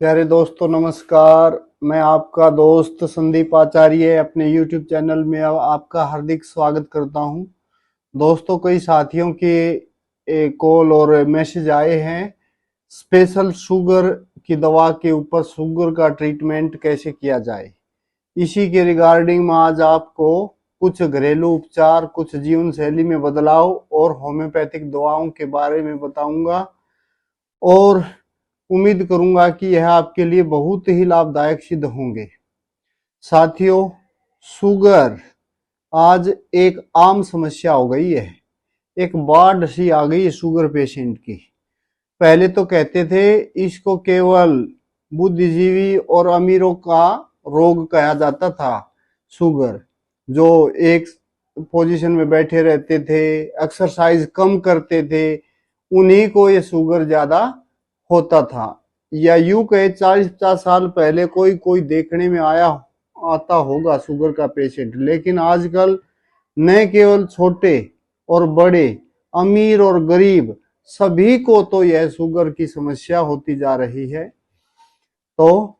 प्यारे दोस्तों नमस्कार। मैं आपका दोस्त संदीप आचार्य अपने YouTube चैनल में आपका हार्दिक स्वागत करता हूं। दोस्तों, कई साथियों के कॉल और मैसेज आए हैं स्पेशल शुगर की दवा के ऊपर, शुगर का ट्रीटमेंट कैसे किया जाए। इसी के रिगार्डिंग में आज आपको कुछ घरेलू उपचार, कुछ जीवन शैली में बदलाव और होम्योपैथिक दवाओं के बारे में बताऊंगा और उम्मीद करूंगा कि यह आपके लिए बहुत ही लाभदायक सिद्ध होंगे। साथियों, शुगर आज एक आम समस्या हो गई है, एक बाढ़ सी आ गई है शुगर पेशेंट की। पहले तो कहते थे इसको केवल बुद्धिजीवी और अमीरों का रोग कहा जाता था। शुगर जो एक पोजीशन में बैठे रहते थे, एक्सरसाइज कम करते थे, उन्हीं को ये शुगर ज्यादा होता था। या यूं कहे 40-50 साल पहले कोई देखने में आता होगा शुगर का पेशेंट, लेकिन आजकल न केवल छोटे और बड़े, अमीर और गरीब, सभी को तो यह शुगर की समस्या होती जा रही है। तो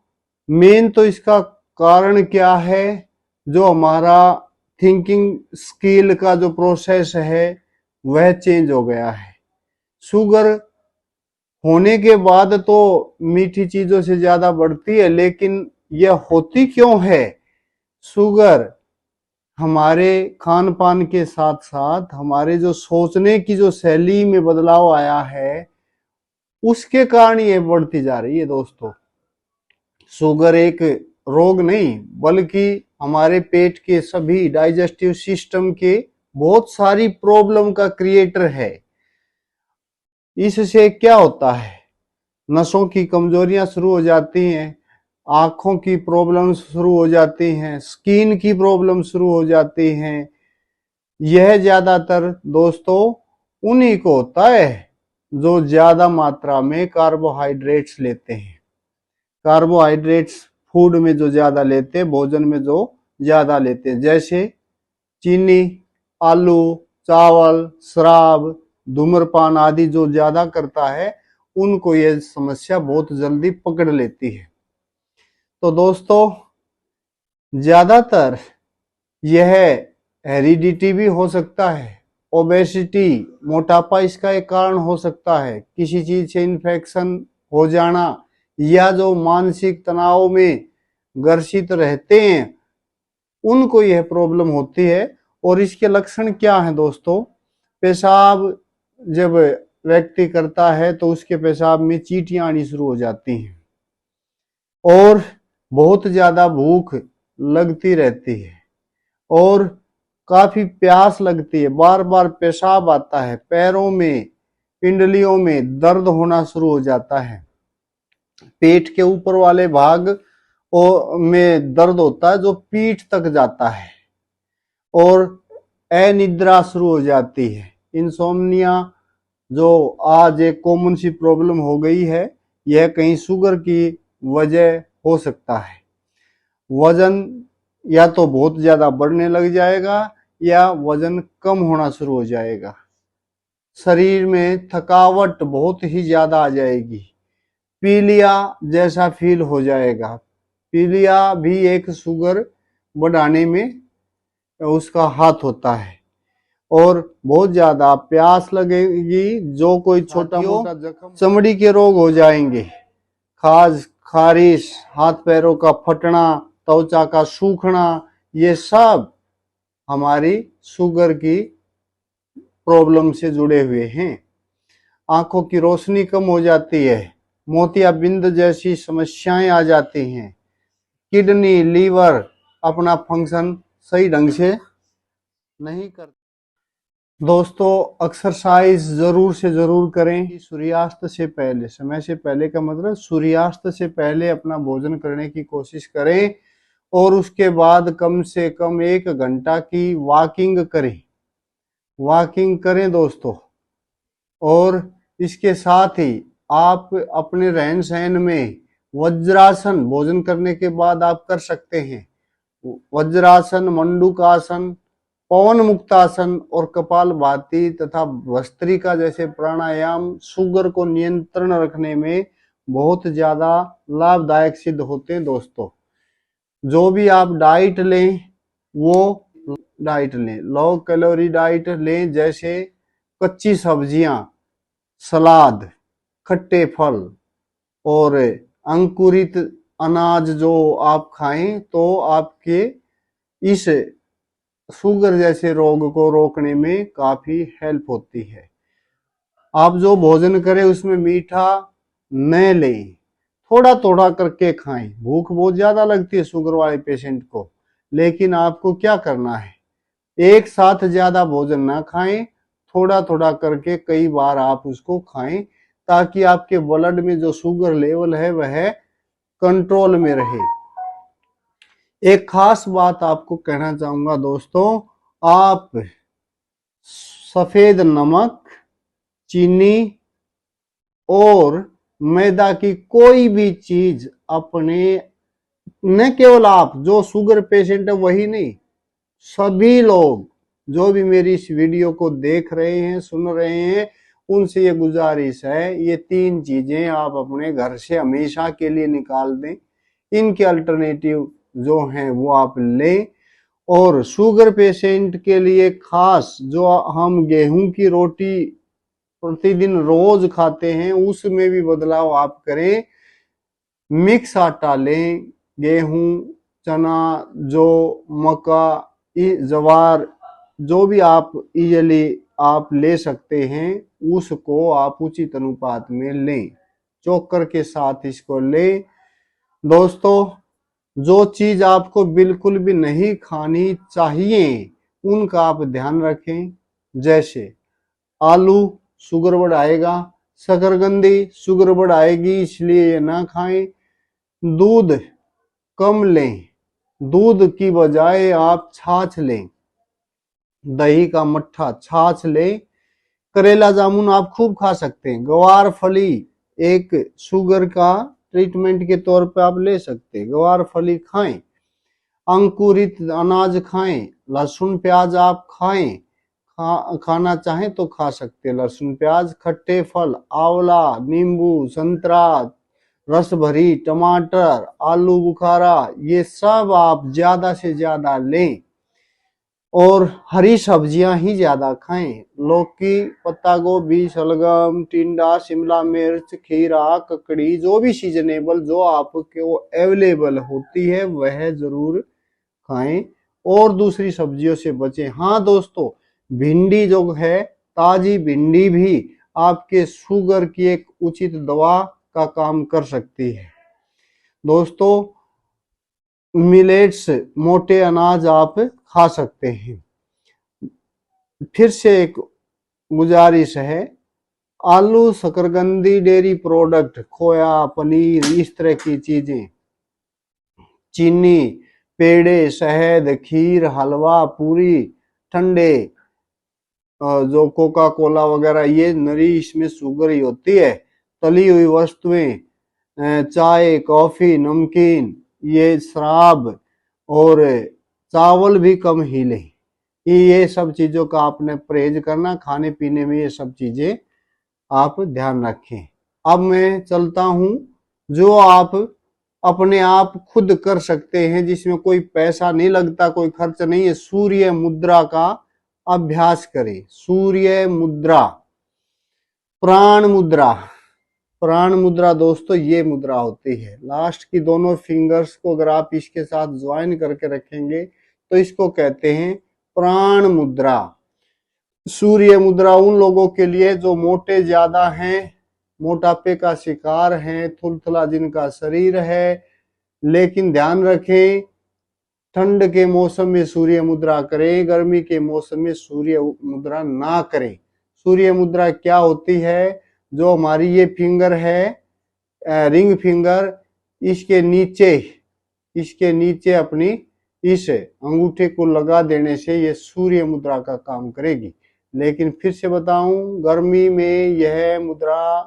मेन तो इसका कारण क्या है? जो हमारा थिंकिंग स्किल का जो प्रोसेस है वह चेंज हो गया है। शुगर होने के बाद तो मीठी चीजों से ज्यादा बढ़ती है, लेकिन यह होती क्यों है? शुगर हमारे खान पान के साथ साथ हमारे जो सोचने की जो शैली में बदलाव आया है, उसके कारण ये बढ़ती जा रही है। दोस्तों, शुगर एक रोग नहीं बल्कि हमारे पेट के सभी डाइजेस्टिव सिस्टम के बहुत सारी प्रॉब्लम का क्रिएटर है। इससे क्या होता है? नसों की कमजोरियां शुरू हो जाती हैं, आंखों की प्रॉब्लम शुरू हो जाती हैं, स्किन की प्रॉब्लम शुरू हो जाती हैं। यह ज्यादातर दोस्तों उन्हीं को होता है जो ज्यादा मात्रा में कार्बोहाइड्रेट्स लेते हैं। कार्बोहाइड्रेट्स फूड में जो ज्यादा लेते हैं, भोजन में जो ज्यादा लेते हैं, जैसे चीनी, आलू, चावल, शराब, धूम्रपान आदि जो ज्यादा करता है, उनको यह समस्या बहुत जल्दी पकड़ लेती है। तो दोस्तों, ज्यादातर यह हेरिडिटी भी हो सकता है, ओबेसिटी, मोटापा इसका एक कारण हो सकता है, किसी चीज से इन्फेक्शन हो जाना, या जो मानसिक तनाव में ग्रसित रहते हैं उनको यह प्रॉब्लम होती है। और इसके लक्षण क्या हैं दोस्तों? पेशाब जब व्यक्ति करता है तो उसके पेशाब में चींटियां आनी शुरू हो जाती हैं और बहुत ज्यादा भूख लगती रहती है और काफी प्यास लगती है, बार बार पेशाब आता है, पैरों में, पिंडलियों में दर्द होना शुरू हो जाता है, पेट के ऊपर वाले भाग में दर्द होता है जो पीठ तक जाता है, और अनिद्रा शुरू हो जाती है। इंसोम्निया जो आज एक कॉमन सी प्रॉब्लम हो गई है, यह कहीं शुगर की वजह हो सकता है। वजन या तो बहुत ज्यादा बढ़ने लग जाएगा या वजन कम होना शुरू हो जाएगा। शरीर में थकावट बहुत ही ज्यादा आ जाएगी, पीलिया जैसा फील हो जाएगा। पीलिया भी एक शुगर बढ़ाने में उसका हाथ होता है। और बहुत ज्यादा प्यास लगेगी, जो कोई छोटा मोटा जख्म, चमड़ी के रोग हो जाएंगे, खाज, खारिश, हाथ पैरों का फटना, त्वचा का सूखना, ये सब हमारी शुगर की प्रॉब्लम से जुड़े हुए हैं। आंखों की रोशनी कम हो जाती है, मोतियाबिंद जैसी समस्याएं आ जाती हैं, किडनी, लीवर अपना फंक्शन सही ढंग से नहीं करते। दोस्तों, एक्सरसाइज जरूर से जरूर करें। सूर्यास्त से पहले, समय से पहले का मतलब सूर्यास्त से पहले अपना भोजन करने की कोशिश करें और उसके बाद कम से कम 1 घंटा की वॉकिंग करें दोस्तों। और इसके साथ ही आप अपने रहन सहन में वज्रासन भोजन करने के बाद आप कर सकते हैं। वज्रासन, मंडूकासन, पवन मुक्तासन और कपालभाति तथा भस्त्रिका जैसे प्राणायाम शुगर को नियंत्रण रखने में बहुत ज्यादा लाभदायक सिद्ध होते हैं दोस्तों। जो भी आप डाइट लें वो डाइट लें, लो कैलोरी डाइट लें, जैसे कच्ची सब्जियां, सलाद, खट्टे फल और अंकुरित अनाज जो आप खाएं तो आपके इस शुगर जैसे रोग को रोकने में काफी हेल्प होती है। आप जो भोजन करें उसमें मीठा न लें, थोड़ा थोड़ा करके खाएं। भूख बहुत ज्यादा लगती है शुगर वाले पेशेंट को, लेकिन आपको क्या करना है, एक साथ ज्यादा भोजन ना खाएं, थोड़ा थोड़ा करके कई बार आप उसको खाएं, ताकि आपके ब्लड में जो शुगर लेवल है वह कंट्रोल में रहे। एक खास बात आपको कहना चाहूंगा दोस्तों, आप सफेद नमक, चीनी और मैदा की कोई भी चीज अपने, न केवल आप जो शुगर पेशेंट है वही नहीं, सभी लोग जो भी मेरी इस वीडियो को देख रहे हैं, सुन रहे हैं, उनसे ये गुजारिश है, ये 3 चीजें आप अपने घर से हमेशा के लिए निकाल दें। इनके अल्टरनेटिव जो हैं वो आप लें। और शुगर पेशेंट के लिए खास जो हम गेहूं की रोटी प्रतिदिन रोज खाते हैं उसमें भी बदलाव आप करें। मिक्स आटा लें, गेहूं, चना, जौ, मक्का, ज्वार, जो भी आप इजीली आप ले सकते हैं उसको आप उचित अनुपात में लें, चोकर के साथ इसको लें। दोस्तों, जो चीज आपको बिल्कुल भी नहीं खानी चाहिए उनका आप ध्यान रखें, जैसे आलू शुगर बढ़ाएगा, शकरकंदी शुगर बढ़ाएगी इसलिए ये ना खाएं। दूध कम लें, दूध की बजाय आप छाछ लें, दही का मट्ठा, छाछ लें। करेला जामुन आप खूब खा सकते हैं। गवार फली एक शुगर का ट्रीटमेंट के तौर पे आप ले सकते हैं, गवार फली खाएं। अंकुरित अनाज खाएं, लहसुन प्याज आप खाएं, खाना चाहें तो खा सकते हैं लहसुन प्याज। खट्टे फल, आंवला, नींबू, संतरा, रस भरी, टमाटर, आलू बुखारा, ये सब आप ज्यादा से ज्यादा लें। और हरी सब्जियां ही ज्यादा खाएं, लौकी, पत्ता गोभी, शलगम, टिंडा, शिमला मिर्च, खीरा, ककड़ी, जो भी सीजनेबल जो आपको अवेलेबल होती है वह जरूर खाएं और दूसरी सब्जियों से बचें। हाँ दोस्तों, भिंडी जो है, ताजी भिंडी भी आपके शुगर की एक उचित दवा का काम कर सकती है। दोस्तों, मिलेट्स, मोटे अनाज आप खा सकते हैं। फिर से एक गुजारिश है, आलू, शकरकंदी, डेयरी प्रोडक्ट, खोया, पनीर, इस तरह की चीजें, चीनी, पेड़े, शहद, खीर, हलवा, पूरी, ठंडे, जो कोका कोला वगैरह, ये नरी इसमें शुगर ही होती है। तली हुई वस्तुएं, चाय, कॉफी, नमकीन, ये शराब और चावल भी कम ही लें। ये सब चीजों का आपने परहेज करना, खाने पीने में ये सब चीजें आप ध्यान रखें। अब मैं चलता हूं जो आप अपने आप खुद कर सकते हैं, जिसमें कोई पैसा नहीं लगता, कोई खर्च नहीं है। सूर्य मुद्रा का अभ्यास करें। सूर्य मुद्रा, प्राण मुद्रा। प्राण मुद्रा दोस्तों ये मुद्रा होती है, लास्ट की दोनों फिंगर्स को अगर आप इसके साथ ज्वाइन करके रखेंगे तो इसको कहते हैं प्राण मुद्रा। सूर्य मुद्रा उन लोगों के लिए जो मोटे ज्यादा हैं, मोटापे का शिकार हैं, थुलथुला जिनका शरीर है। लेकिन ध्यान रखें, ठंड के मौसम में सूर्य मुद्रा करें, गर्मी के मौसम में सूर्य मुद्रा ना करें। सूर्य मुद्रा क्या होती है, जो हमारी ये फिंगर है, रिंग फिंगर, इसके नीचे अपनी इस अंगूठे को लगा देने से ये सूर्य मुद्रा का काम करेगी। लेकिन फिर से बताऊं, गर्मी में यह मुद्रा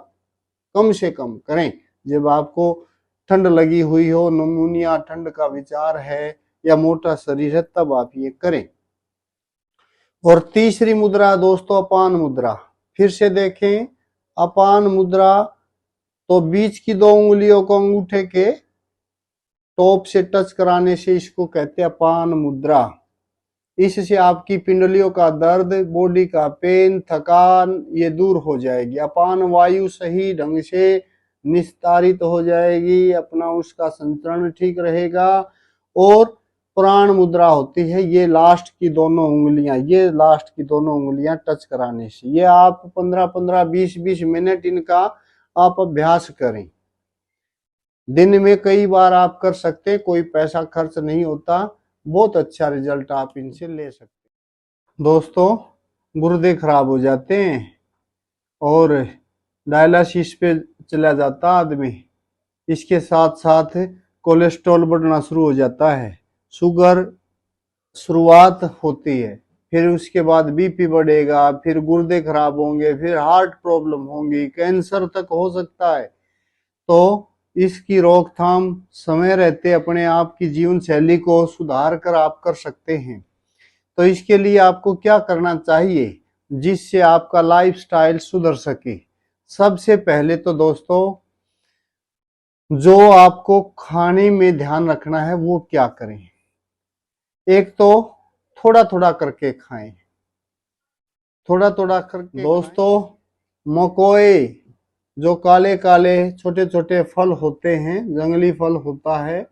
कम से कम करें। जब आपको ठंड लगी हुई हो, निमोनिया, ठंड का विचार है या मोटा शरीर है, तब आप ये करें। और तीसरी मुद्रा दोस्तों अपान मुद्रा। फिर से देखें, अपान मुद्रा तो बीच की 2 उंगलियों को अंगूठे के टॉप से टच कराने से इसको कहते हैं अपान मुद्रा। इससे आपकी पिंडलियों का दर्द, बॉडी का पेन, थकान ये दूर हो जाएगी। अपान वायु सही ढंग से निस्तारित हो जाएगी, अपना उसका संचरण ठीक रहेगा। और प्राण मुद्रा होती है, ये लास्ट की दोनों उंगलियां, ये लास्ट की दोनों उंगलियां टच कराने से। ये आप 15-15, 20-20 मिनट इनका आप अभ्यास करें। दिन में कई बार आप कर सकते हैं, कोई पैसा खर्च नहीं होता, बहुत अच्छा रिजल्ट आप इनसे ले सकते हैं। दोस्तों, गुर्दे खराब हो जाते हैं और डायलिसिस पे चला जाता आदमी, इसके साथ साथ कोलेस्ट्रॉल बढ़ना शुरू हो जाता है, शुगर शुरुआत होती है, फिर उसके बाद बीपी बढ़ेगा, फिर गुर्दे खराब होंगे, फिर हार्ट प्रॉब्लम होंगी, कैंसर तक हो सकता है। तो इसकी रोकथाम समय रहते अपने आप की जीवन शैली को सुधार कर आप कर सकते हैं। तो इसके लिए आपको क्या करना चाहिए जिससे आपका लाइफस्टाइल सुधर सके? सबसे पहले तो दोस्तों, जो आपको खाने में ध्यान रखना है वो क्या करें? एक तो थोड़ा थोड़ा करके खाएं, थोड़ा थोड़ा करके। दोस्तों, मकोए जो काले काले छोटे छोटे फल होते हैं, जंगली फल होता है,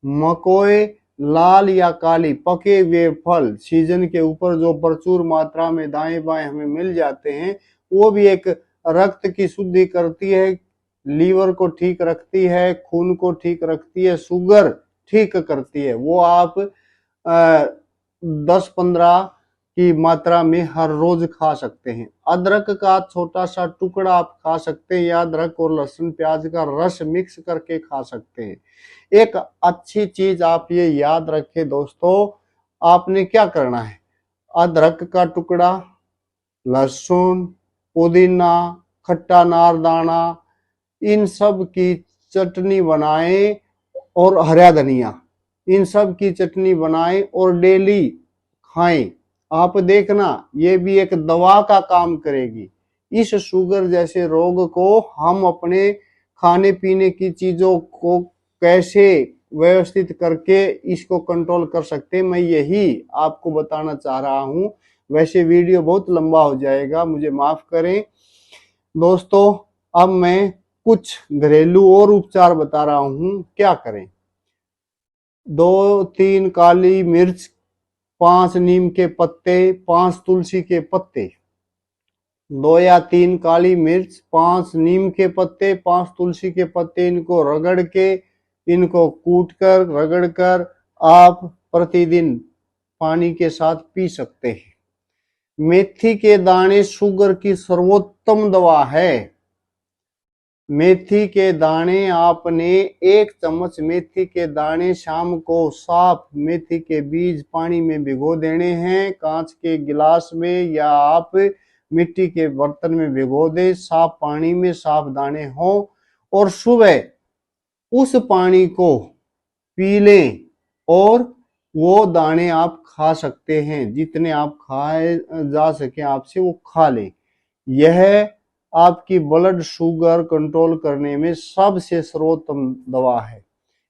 मकोए लाल या काली पके हुए फल सीजन के ऊपर जो प्रचुर मात्रा में दाएं बाएं हमें मिल जाते हैं, वो भी एक रक्त की शुद्धि करती है, लीवर को ठीक रखती है, खून को ठीक रखती है, शुगर ठीक करती है। वो आप 10-15 की मात्रा में हर रोज खा सकते हैं। अदरक का छोटा सा टुकड़ा आप खा सकते हैं, या अदरक और लहसुन प्याज का रस मिक्स करके खा सकते हैं। एक अच्छी चीज आप ये याद रखें दोस्तों, आपने क्या करना है, अदरक का टुकड़ा, लहसुन, पुदीना, खट्टा नारदाना, इन सब की चटनी बनाएं, और हरा धनिया, इन सब की चटनी बनाएं और डेली खाएं। आप देखना ये भी एक दवा का काम करेगी। इस शुगर जैसे रोग को हम अपने खाने पीने की चीजों को कैसे व्यवस्थित करके इसको कंट्रोल कर सकते हैं, मैं यही आपको बताना चाह रहा हूं। वैसे वीडियो बहुत लंबा हो जाएगा, मुझे माफ करें दोस्तों। अब मैं कुछ घरेलू और उपचार बता रहा हूं, क्या करें। 2-3 काली मिर्च, 5 नीम के पत्ते, 5 तुलसी के पत्ते। 2 या 3 काली मिर्च, 5 नीम के पत्ते, 5 तुलसी के पत्ते, इनको रगड़ के, इनको कूट कर रगड़ कर आप प्रतिदिन पानी के साथ पी सकते हैं। मेथी के दाने शुगर की सर्वोत्तम दवा है। मेथी के दाने आपने 1 चम्मच मेथी के दाने शाम को साफ मेथी के बीज पानी में भिगो देने हैं, कांच के गिलास में या आप मिट्टी के बर्तन में भिगो दे, साफ पानी में साफ दाने हो, और सुबह उस पानी को पी लें और वो दाने आप खा सकते हैं, जितने आप खाए जा सके आपसे वो खा लें। यह आपकी ब्लड शुगर कंट्रोल करने में सबसे सर्वोत्तम दवा है।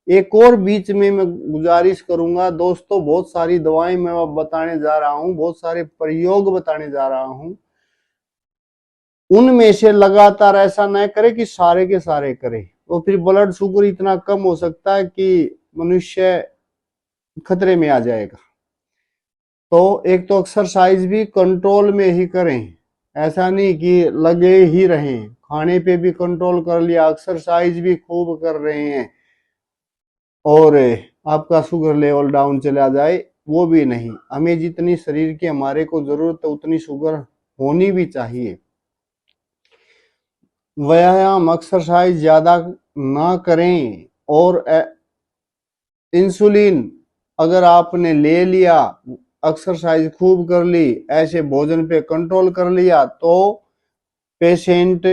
एक और बीच में मैं गुजारिश करूंगा दोस्तों, बहुत सारी दवाएं मैं अब बताने जा रहा हूं, बहुत सारे प्रयोग बताने जा रहा हूं, उनमें से लगातार ऐसा न करे कि सारे के सारे करे, तो फिर ब्लड शुगर इतना कम हो सकता है कि मनुष्य खतरे में आ जाएगा। तो एक तो एक्सरसाइज भी कंट्रोल में ही करें, ऐसा नहीं कि लगे ही रहें, खाने पे भी कंट्रोल कर लिया, एक्सरसाइज भी खूब कर रहे हैं और आपका शुगर लेवल डाउन चला जाए, वो भी नहीं। हमें जितनी शरीर की हमारे को जरूरत है उतनी शुगर होनी भी चाहिए। व्यायाम एक्सरसाइज ज्यादा ना करें, और इंसुलिन अगर आपने ले लिया, एक्सरसाइज खूब कर ली, ऐसे भोजन पे कंट्रोल कर लिया, तो पेशेंट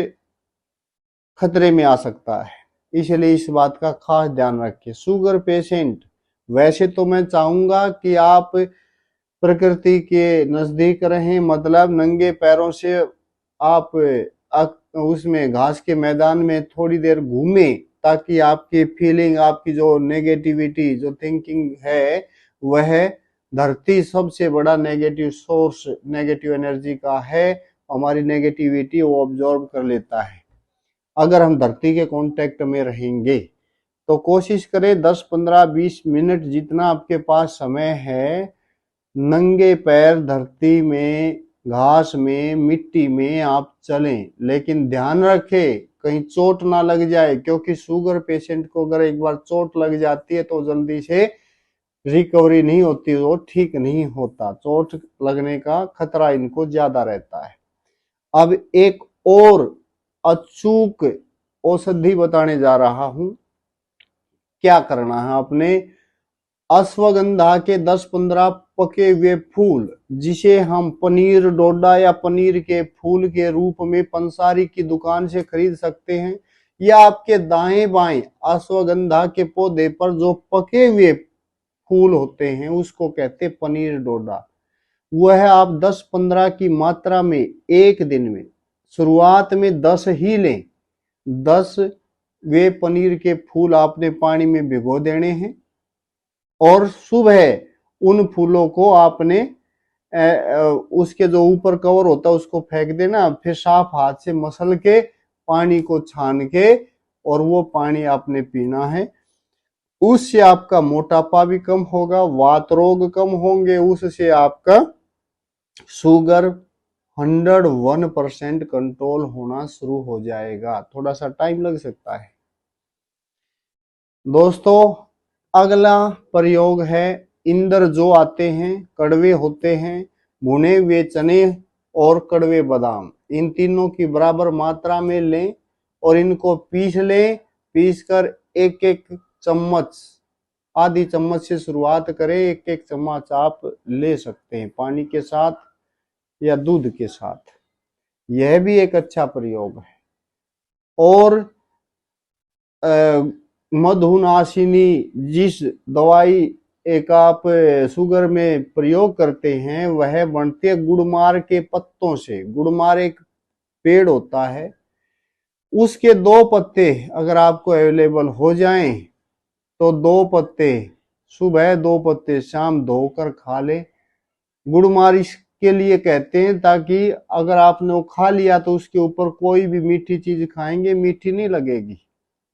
खतरे में आ सकता है। इसलिए इस बात का खास ध्यान रखिए। शुगर पेशेंट, वैसे तो मैं चाहूंगा कि आप प्रकृति के नजदीक रहें, मतलब नंगे पैरों से आप उसमें घास के मैदान में थोड़ी देर घूमे, ताकि आपकी फीलिंग, आपकी जो नेगेटिविटी, जो थिंकिंग है, वह धरती सबसे बड़ा नेगेटिव सोर्स, नेगेटिव एनर्जी का है। हमारी नेगेटिविटी वो ऑब्जॉर्व कर लेता है। अगर हम धरती के कांटेक्ट में रहेंगे तो कोशिश करें 10, 15, 20 मिनट जितना आपके पास समय है, नंगे पैर धरती में, घास में, मिट्टी में आप चलें। लेकिन ध्यान रखें कहीं चोट ना लग जाए, क्योंकि शुगर पेशेंट को अगर एक बार चोट लग जाती है तो जल्दी से रिकवरी नहीं होती, वो ठीक नहीं होता। चोट लगने का खतरा इनको ज्यादा रहता है। अब एक और अचूक औषधि बताने जा रहा हूं। क्या करना है आपने, अश्वगंधा के 10-15 पके हुए फूल, जिसे हम पनीर डोडा या पनीर के फूल के रूप में पंसारी की दुकान से खरीद सकते हैं, या आपके दाएं बाएं अश्वगंधा के पौधे पर जो पके हुए फूल होते हैं उसको कहते हैं पनीर डोडा। वह आप 10-15 की मात्रा में एक दिन में, शुरुआत में 10 ही लें। 10 वे पनीर के फूल आपने पानी में भिगो देने हैं, और सुबह उन फूलों को आपने उसके जो ऊपर कवर होता है उसको फेंक देना, फिर साफ हाथ से मसल के पानी को छान के, और वो पानी आपने पीना है। उससे आपका मोटापा भी कम होगा, वात रोग कम होंगे, उससे आपका शुगर 101% कंट्रोल होना शुरू हो जाएगा। थोड़ा सा टाइम लग सकता है दोस्तों। अगला प्रयोग है, इंद्र जो आते हैं, कड़वे होते हैं, भुने हुए चने और कड़वे बादाम, इन तीनों की बराबर मात्रा में लें और इनको पीस लें। पीस कर एक एक चम्मच, आधी चम्मच से शुरुआत करें, एक एक चम्मच आप ले सकते हैं पानी के साथ या दूध के साथ। यह भी एक अच्छा प्रयोग है। और मधुनाशिनी, जिस दवाई एक आप शुगर में प्रयोग करते हैं, वह बनती है गुड़मार के पत्तों से। गुड़मार एक पेड़ होता है, उसके 2 पत्ते अगर आपको अवेलेबल हो जाएं तो 2 पत्ते सुबह, 2 पत्ते शाम धोकर खा ले। गुड़मार इसके लिए कहते हैं ताकि अगर आपने वो खा लिया तो उसके ऊपर कोई भी मीठी चीज खाएंगे, मीठी नहीं लगेगी।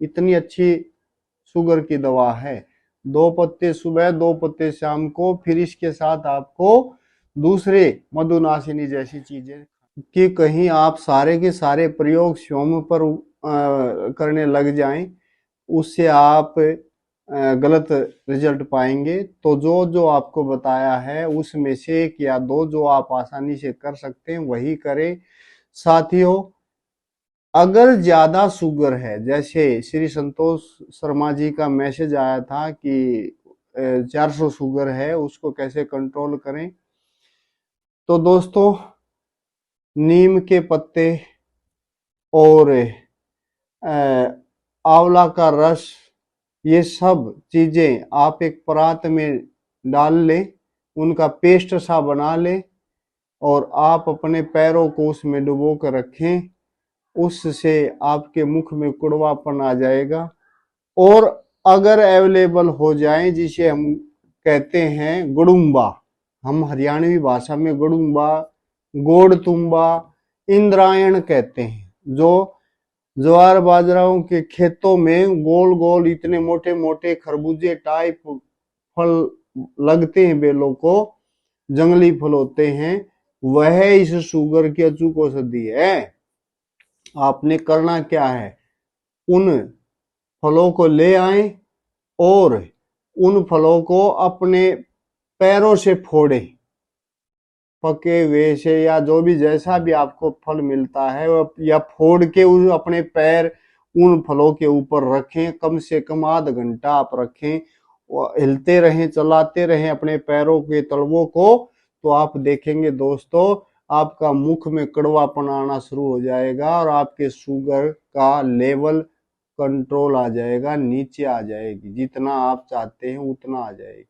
इतनी अच्छी शुगर की दवा है। 2 पत्ते सुबह, 2 पत्ते शाम को, फिर इसके साथ आपको दूसरे मधुनाशिनी जैसी चीजें, कि कहीं आप सारे के सारे प्रयोग स्वयं पर करने लग जाएं, उससे आप गलत रिजल्ट पाएंगे। तो जो जो आपको बताया है उसमें से 1 या 2 जो आप आसानी से कर सकते हैं वही करें। साथियों, अगर ज्यादा शुगर है, जैसे श्री संतोष शर्मा जी का मैसेज आया था कि 400 शुगर है, उसको कैसे कंट्रोल करें, तो दोस्तों नीम के पत्ते और आंवला का रस, ये सब चीजें आप एक परात में डाल लें, उनका पेस्ट सा बना लें और आप अपने पैरों को उसमें डुबो कर रखें। उससे आपके मुख में कड़वापन आ जाएगा। और अगर अवेलेबल हो जाए, जिसे हम कहते हैं गुड़ुम्बा, हम हरियाणवी भाषा में गुड़ुम्बा, गोड़ तुम्बा, इंद्रायण कहते हैं, जो ज्वार बाजराओं के खेतों में गोल गोल इतने मोटे मोटे खरबूजे टाइप फल लगते हैं, बेलों को, जंगली फल होते हैं, वह इस शुगर की अचूक औषधि है। आपने करना क्या है, उन फलों को ले आए और उन फलों को अपने पैरों से फोड़े, पके हुए से या जो भी जैसा भी आपको फल मिलता है, या फोड़ के उन अपने पैर उन फलों के ऊपर रखें। कम से कम आधा घंटा आप रखें, हिलते रहें, चलाते रहें अपने पैरों के तलवों को, तो आप देखेंगे दोस्तों आपका मुख में कड़वापन आना शुरू हो जाएगा और आपके शुगर का लेवल कंट्रोल आ जाएगा, नीचे आ जाएगी, जितना आप चाहते हैं उतना आ जाएगी,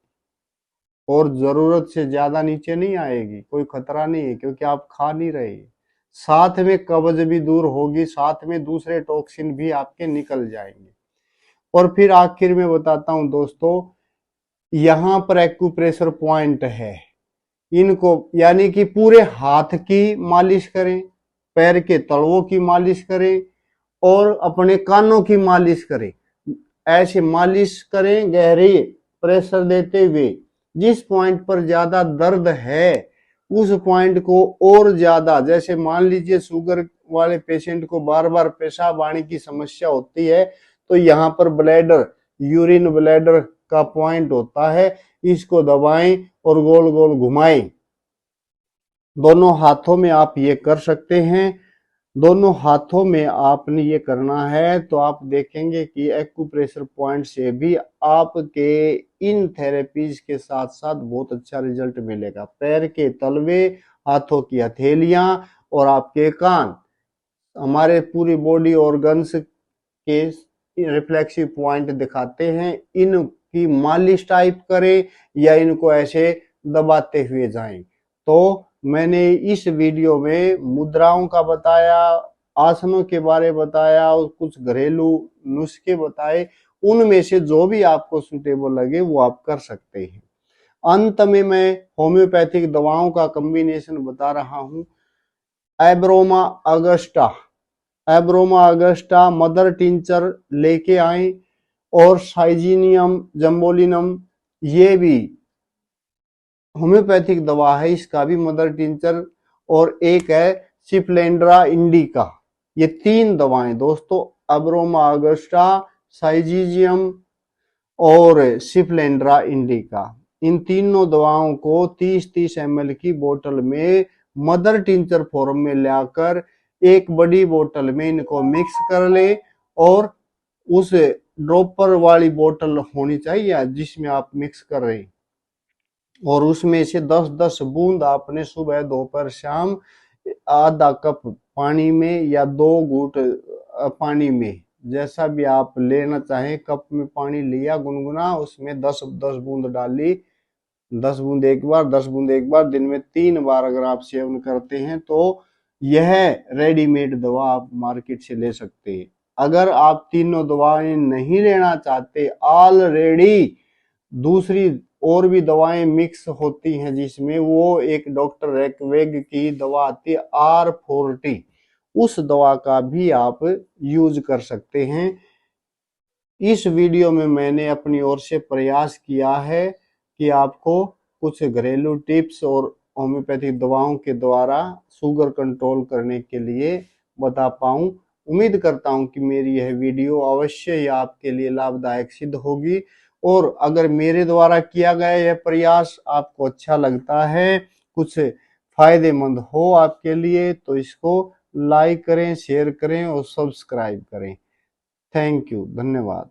और जरूरत से ज्यादा नीचे नहीं आएगी। कोई खतरा नहीं है, क्योंकि आप खा नहीं रहे, साथ में कब्ज भी दूर होगी, साथ में दूसरे टॉक्सिन भी आपके निकल जाएंगे। और फिर आखिर में बताता हूं दोस्तों, यहाँ पर एक्यूप्रेशर पॉइंट है, इनको यानी कि पूरे हाथ की मालिश करें, पैर के तलवों की मालिश करें और अपने कानों की मालिश करें। ऐसे मालिश करें गहरे प्रेशर देते हुए। जिस पॉइंट पर ज्यादा दर्द है उस पॉइंट को और ज्यादा, जैसे मान लीजिए शुगर वाले पेशेंट को बार बार पेशाब आने की समस्या होती है, तो यहाँ पर ब्लैडर, यूरिन ब्लैडर का पॉइंट होता है, इसको दबाएं और गोल गोल घुमाएं। दोनों हाथों में आप ये कर सकते हैं। दोनों हाथों में आपने ये करना है तो आप देखेंगे कि एक्यूप्रेशर पॉइंट से भी आपके इन थेरेपीज के साथ साथ बहुत अच्छा रिजल्ट मिलेगा। पैर के तलवे, हाथों की हथेलियां और आपके कान, हमारे पूरी बॉडी ऑर्गन्स के रिफ्लेक्सिव पॉइंट दिखाते हैं। इनकी मालिश टाइप करें या इनको ऐसे दबाते हुए जाएं। तो मैंने इस वीडियो में मुद्राओं का बताया, आसनों के बारे बताया और कुछ घरेलू नुस्खे बताए, उनमें से जो भी आपको सुटेबल लगे वो आप कर सकते हैं। अंत में मैं होम्योपैथिक दवाओं का कॉम्बिनेशन बता रहा हूं। एब्रोमा अगस्टा, एब्रोमा अगस्टा मदर टिंचर लेके आए और साइजीनियम जम्बोलिनम, ये भी होम्योपैथिक दवा है, इसका भी मदर टिंचर, और एक है सिप्लेंड्रा इंडिका। ये 3 दवाएं दोस्तों, एब्रोमा अगस्टा, साइजीजियम और सिप्लेंड्रा इंडिका, इन तीनों दवाओं को 30-30 ml की बोतल में मदर टिंचर फॉर्म में लाकर एक बड़ी बोतल में इनको मिक्स कर ले और उस ड्रॉपर वाली बोतल होनी चाहिए जिसमें आप मिक्स कर रहे हैं, और उसमें से 10-10 बूंद आपने सुबह दोपहर शाम आधा कप पानी में या 2 घूंट पानी में, जैसा भी आप लेना चाहें, कप में पानी लिया गुनगुना, उसमें 10-10 बूंद डाली, 10 बूंद एक बार, 10 बूंद एक बार, दिन में 3 बार अगर आप सेवन करते हैं तो यह रेडीमेड दवा आप मार्केट से ले सकते हैं। अगर आप तीनों दवाएं नहीं लेना चाहते, ऑलरेडी दूसरी और भी दवाएं मिक्स होती हैं जिसमें, वो एक डॉक्टर रेकवेग की दवा आती है R40, उस दवा का भी आप यूज कर सकते हैं। इस वीडियो में मैंने अपनी ओर से प्रयास किया है कि आपको कुछ घरेलू टिप्स और होम्योपैथिक दवाओं के द्वारा शुगर कंट्रोल करने के लिए बता पाऊं। उम्मीद करता हूं कि मेरी यह वीडियो अवश्य ही आपके लिए लाभदायक सिद्ध होगी, और अगर मेरे द्वारा किया गया यह प्रयास आपको अच्छा लगता है, कुछ फायदेमंद हो आपके लिए, तो इसको लाइक करें, शेयर करें और सब्सक्राइब करें। थैंक यू, धन्यवाद।